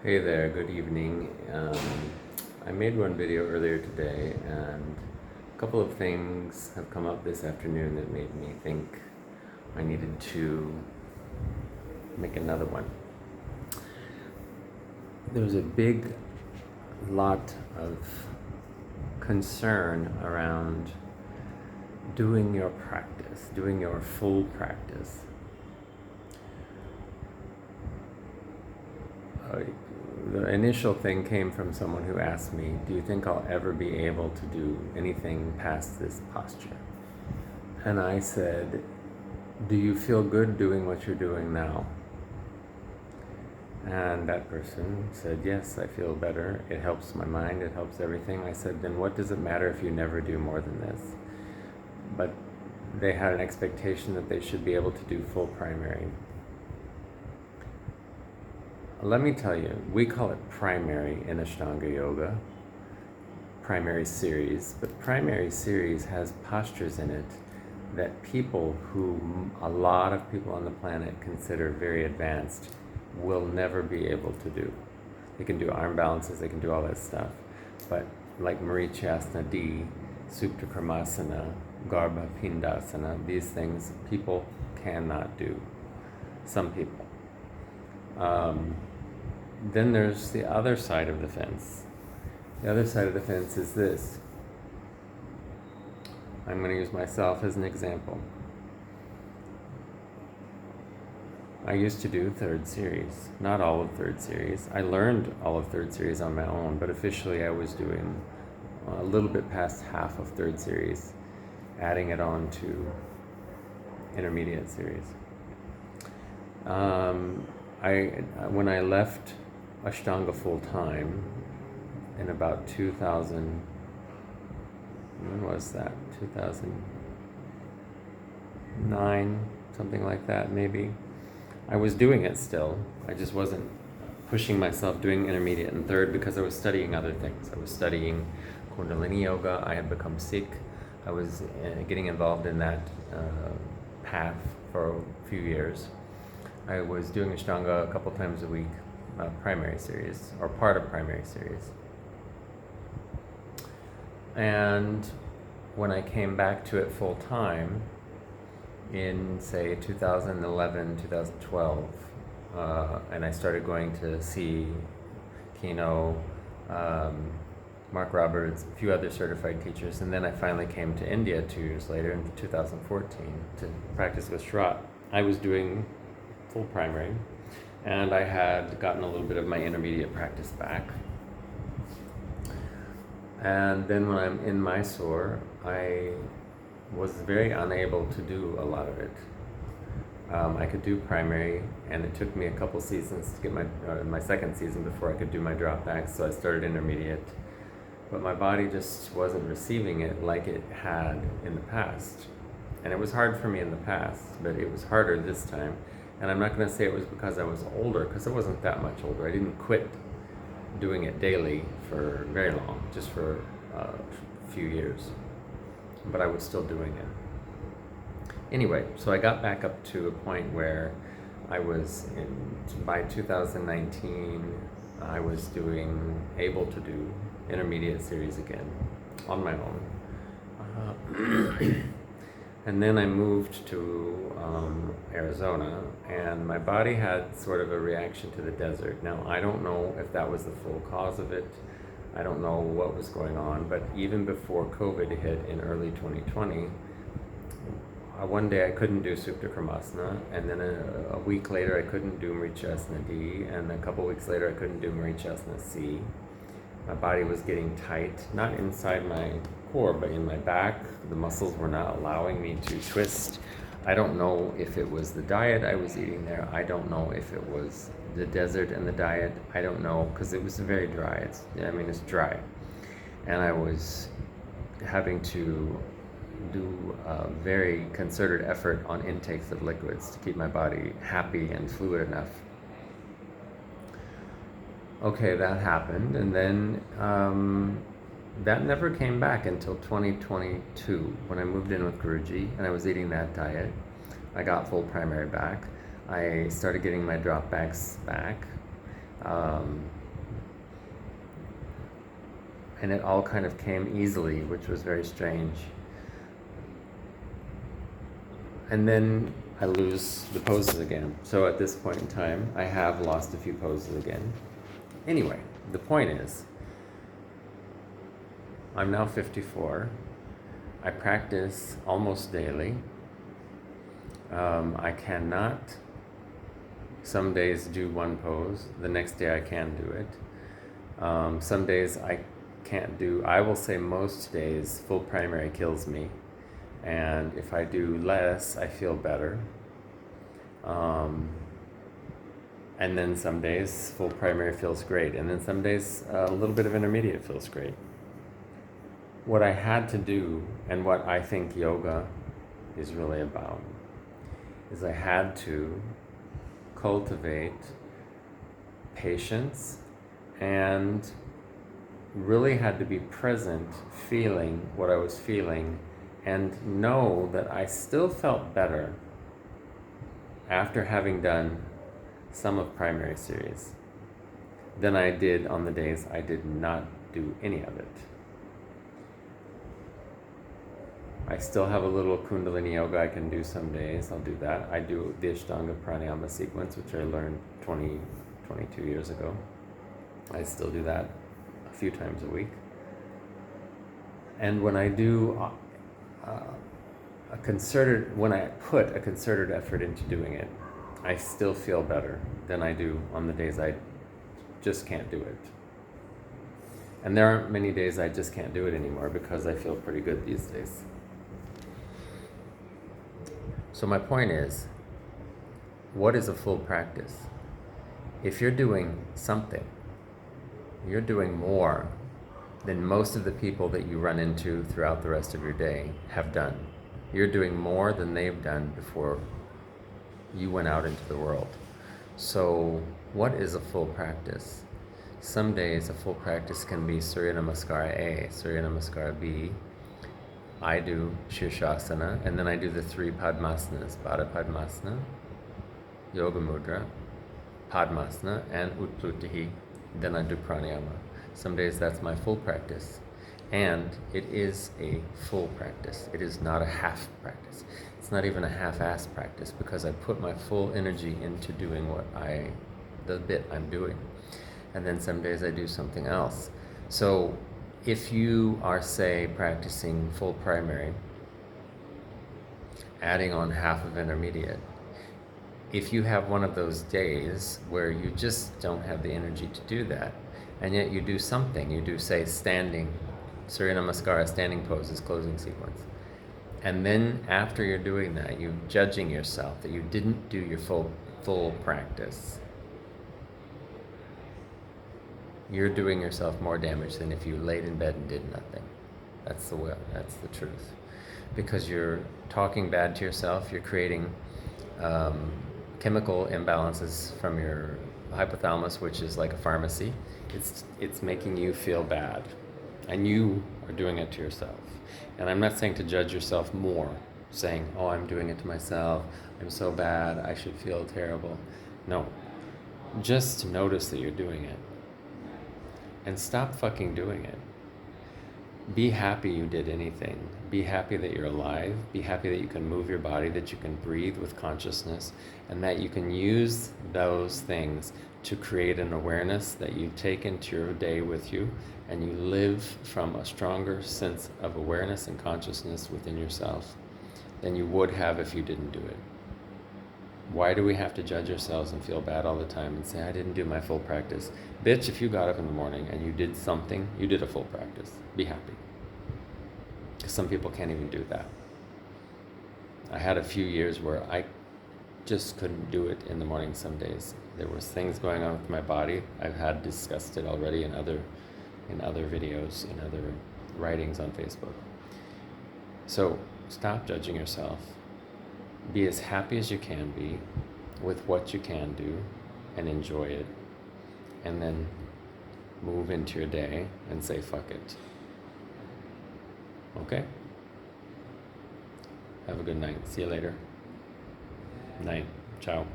Hey there, good evening. I made one video earlier today, and a couple of things have come up this afternoon that made me think I needed to make another one. There was a big lot of concern around doing your practice, doing your full practice. The initial thing came from someone who asked me, do you think I'll ever be able to do anything past this posture? And I said, do you feel good doing what you're doing now? And that person said, yes, I feel better. It helps my mind, it helps everything. I said, then what does it matter if you never do more than this? But they had an expectation that they should be able to do full primary. Let me tell you, we call it primary in Ashtanga Yoga, primary series, but primary series has postures in it that a lot of people on the planet consider very advanced, will never be able to do. They can do arm balances, they can do all that stuff, but like Marichasana D, Supta Karmasana, Garbha Pindasana, these things people cannot do. Some people. Then there's the other side of the fence. The other side of the fence is this. I'm going to use myself as an example. I used to do third series, not all of third series. I learned all of third series on my own, but officially I was doing a little bit past half of third series, adding it on to intermediate series. When I left Ashtanga full time in about 2000, when was that? 2009, something like that maybe. I was doing it still. I just wasn't pushing myself doing intermediate and third because I was studying other things. I was studying Kundalini Yoga. I had become Sikh. I was getting involved in that path for a few years. I was doing Ashtanga a couple times a week, primary series, or part of primary series. And when I came back to it full time in, say, 2011, 2012, and I started going to see Kino, Mark Roberts, a few other certified teachers, and then I finally came to India 2 years later in 2014 to practice with Shrat. I was doing full primary, and I had gotten a little bit of my intermediate practice back. And then when I'm in Mysore, I was very unable to do a lot of it. I could do primary, and it took me a couple seasons to get my second season before I could do my dropbacks, so I started intermediate. But my body just wasn't receiving it like it had in the past. And it was hard for me in the past, but it was harder this time. And I'm not going to say it was because I was older, because I wasn't that much older. I didn't quit doing it daily for very long, just for a few years. But I was still doing it. Anyway, so I got back up to a point where by 2019, I was able to do intermediate series again on my own. And then I moved to Arizona, and my body had sort of a reaction to the desert. Now, I don't know if that was the full cause of it. I don't know what was going on, but even before COVID hit in early 2020, one day I couldn't do Supta Karmasana, and then a week later I couldn't do Marichasana D, and a couple weeks later I couldn't do Marichasana C. My body was getting tight, not inside my core, but in my back. The muscles were not allowing me to twist. I don't know if it was the diet I was eating there. I don't know if it was the desert and the diet. I don't know, because it was very dry. It's dry. And I was having to do a very concerted effort on intakes of liquids to keep my body happy and fluid enough. Okay, that happened, and then that never came back until 2022 when I moved in with Guruji and I was eating that diet. I got full primary back. I started getting my dropbacks back. Um, and it all kind of came easily, which was very strange. And then I lose the poses again. So at this point in time, I have lost a few poses again. Anyway, the point is, I'm now 54. I practice almost daily. I cannot some days do one pose, the next day I can do it. Some days I can't do, I will say most days, full primary kills me. And if I do less, I feel better. And then some days, full primary feels great. And then some days, a little bit of intermediate feels great. What I had to do, and what I think yoga is really about, is I had to cultivate patience and really had to be present, feeling what I was feeling, and know that I still felt better after having done some of primary series than I did on the days I did not do any of it. I still have a little Kundalini yoga I can do some days. I'll do that. I do the Ashtanga Pranayama sequence, which I learned 22 years ago. I still do that a few times a week. And when I do when I put a concerted effort into doing it, I still feel better than I do on the days I just can't do it. And there aren't many days I just can't do it anymore because I feel pretty good these days. So my point is, what is a full practice? If you're doing something, you're doing more than most of the people that you run into throughout the rest of your day have done. You're doing more than they've done before you went out into the world. So what is a full practice? Some days a full practice can be Surya Namaskara A, Surya Namaskara B. I do Shirshasana, and then I do the 3 Padmasanas, Baddha Padmasana, Yoga Mudra, Padmasana, and Utplutihi. Then I do Pranayama. Some days that's my full practice. And it is a full practice. It is not a half practice. It's not even a half-ass practice because I put my full energy into doing the bit I'm doing. And then some days I do something else. So if you are, say, practicing full primary, adding on half of intermediate, if you have one of those days where you just don't have the energy to do that, and yet you do something, you do, say, standing, Surya Namaskara, standing poses, closing sequence, and then after you're doing that, you're judging yourself that you didn't do your full practice, you're doing yourself more damage than if you laid in bed and did nothing. That's the truth. Because you're talking bad to yourself, you're creating chemical imbalances from your hypothalamus, which is like a pharmacy. It's making you feel bad, and you are doing it to yourself. And I'm not saying to judge yourself more, saying, oh, I'm doing it to myself, I'm so bad, I should feel terrible. No, just notice that you're doing it. And stop fucking doing it. Be happy you did anything. Be happy that you're alive. Be happy that you can move your body, that you can breathe with consciousness, and that you can use those things to create an awareness that you take into your day with you, and you live from a stronger sense of awareness and consciousness within yourself than you would have if you didn't do it. Why do we have to judge ourselves and feel bad all the time and say, I didn't do my full practice? Bitch, if you got up in the morning and you did something, you did a full practice. Be happy. Because some people can't even do that. I had a few years where I just couldn't do it in the morning some days. There was things going on with my body. I've had discussed it already in other videos, in other writings on Facebook. So stop judging yourself. Be as happy as you can be with what you can do and enjoy it. And then move into your day and say, fuck it. Okay? Have a good night. See you later. Night. Ciao.